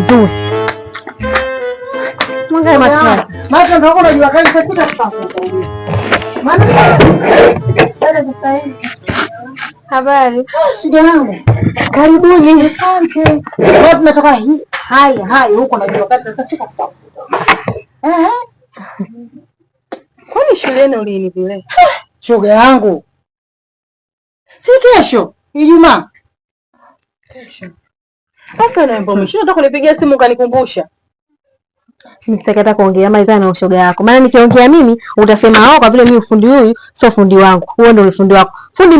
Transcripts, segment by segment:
mzushi. Mwangalie macho. Macho ndio unajua kali sikuta sasa. Habari. Shida yangu. Karibuni. Asante. Leo tunatoka hai huko najua kati sasa sikuta. Kwani shuleni ulini vile? Shoga yangu. Si kesho, Ijumaa. Kesho. Sasa naomba nataka kunipigia simu kanikumbusha. Nisikata kuongea malizana na ushoga yako. Maana nikiongea mimi utasema kwa vile mimi ufundi huyu sio fundi wangu. Huo ndio ufundi wako. Fundi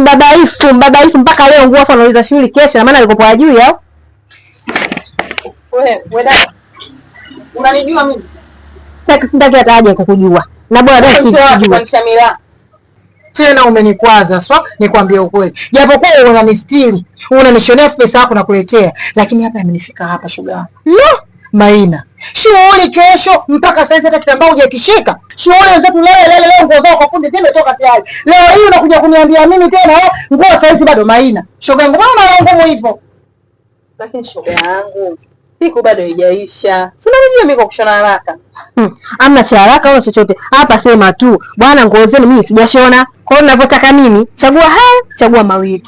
mbabaifu mpaka leo nguo afa anauliza shughuli kesho na maana alikopo ajui au? Wewe dada. Unanijua mimi? Sitaki hata aje kukujua. Na bora dada sikujua. Tena umenikwaza swa, nikwambie ukweli. Japokuwa unanistiri, unanishonea pesa yako na kuletea, lakini hapa amenifika hapa shoga yangu. Maina. Shughuli kesho mpaka sasa hata kitambaa hujakishika. Shughuli wenzetu leo nguo zao kwa fundi zimetoka tayari. Leo hii unakuja kuniambia mimi tena nguo saizi bado Maina. Shoga yangu mbona unaona hivyo? Lakini shoga yangu siku bado haijaisha. Si unajua mimi kwa kushona haraka. Hamna cha haraka au chochote. Hapa sema tu, bwana nguo zenu mimi sijashona. Kwa hiyo ninavyotaka mimi, chagua mawili.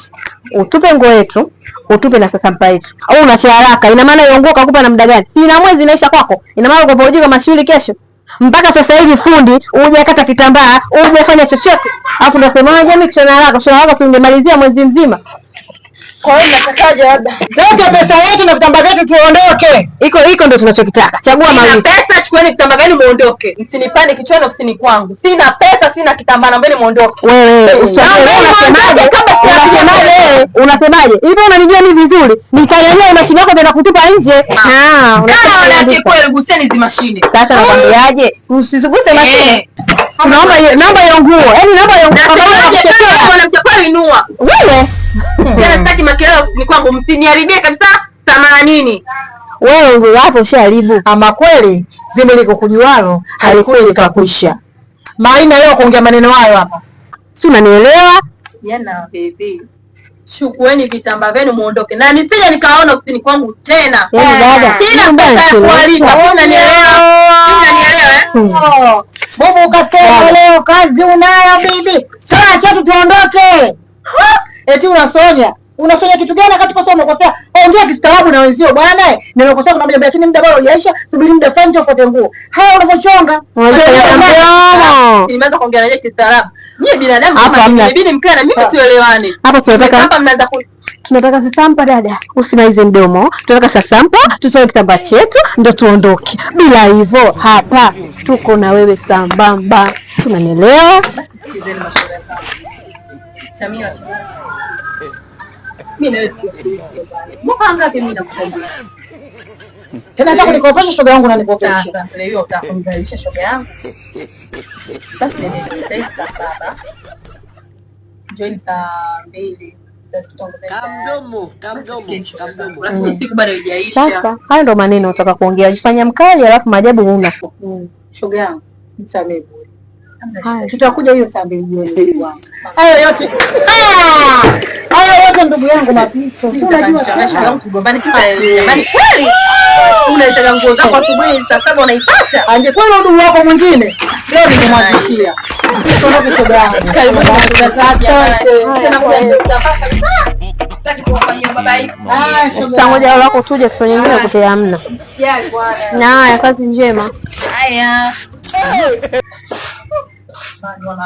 Utupe nguo yetu, utupe na sasampa yetu. Au una cha haraka, ina maana hiyo nguo kakupa na muda gani? Ina mwezi inaisha kwako. Ina maana uko pamoja kama shughuli kesho. Mpaka sasa hivi fundi, hujakata kitambaa, hujafanya chochote. Alafu unasemaje mimi kushona haraka tungemalizia mwezi mzima. Kwa hiyo natakaje labda? Leta pesa yetu na vitambaa vyetu tuondoke. Iko ndio tunachokitaka. Chagua mawili. Pesa chukueni vitambaa vyenu muondoke. Msinipande kichwani ofisini kwangu. Sina pesa, sina kitambaa na mbele muondoke. Wewe unasemaje? Unasemaje? Hivi unanijua mimi vizuri? Nikanyanyua mashine yako tena kutupa nje. Kama wanawake kweli guseni hizo mashine. Sasa nakwambiaje? Usisuguse mashine. Naomba hiyo nguo. Yaani naomba hiyo nguo. Mwanamke kwa inua. Wewe jana sitaki makelele ofisini kwangu, msiniharibie kabisa 80. Wewe nguo hapo ushaharibu. Ama kweli zime liko kujualo halikweli kakwisha. Maina leo kuongea maneno hayo hapa. Si unanielewa? Yana baby. Chukueni vitambaa vyenu muondoke. Na nisije nikaona ofisini kwangu tena. Dada, sina pesa ya kualipa. Unanielewa? Bobo ukasema leo kazi unayo bibi. Toa chetu tuondoke. Eti unasonya kitu gani katika somo kwa sababu ongea kistaarabu na wenzio bwana. Nilokosea kuna mmoja lakini muda bado hujaisha, subiri muda fulani ndio ufuate nguo. Haya unavochonga. Nimeanza kuongea na yeye kistaarabu. Nyie binadamu kama inabidi mkae na mimi tuelewane. Hapa tunataka sasampa dada. Usimalize mdomo. Tunataka sasampa, tutoe kitambaa chetu ndio tuondoke. Bila hivyo hapa tuko na wewe sambamba. Unanielewa? Sikizeni mashauri sana. Samia tena nataka nikopesha shoga yangu na nikopesha. Sasa leo utakumzalisha shoga yangu. Sasa ndio baba. Join saa 2. Kamdomo. Lakini siku bado haijaisha. Sasa hayo ndo maneno utaka kuongea. Jifanya mkali alafu maajabu huna. Shoga yangu, nisamee. Tutakuja hiyo saa 2 jioni wangu. Hayo yote ndugu yangu mapito. Unajua shoga kugombani kisa jamani kweli. Unaitaka nguo zako asubuhi saa 7 unaipata. Angekuwa na ndugu wako mwingine. Leo nimemwachishia. Tuondoke shoga yangu. Karibu na kazi tena kwa ngoja wako tuje tufanye nini kutea hamna. Haya kazi njema. Haya. Kamdomo.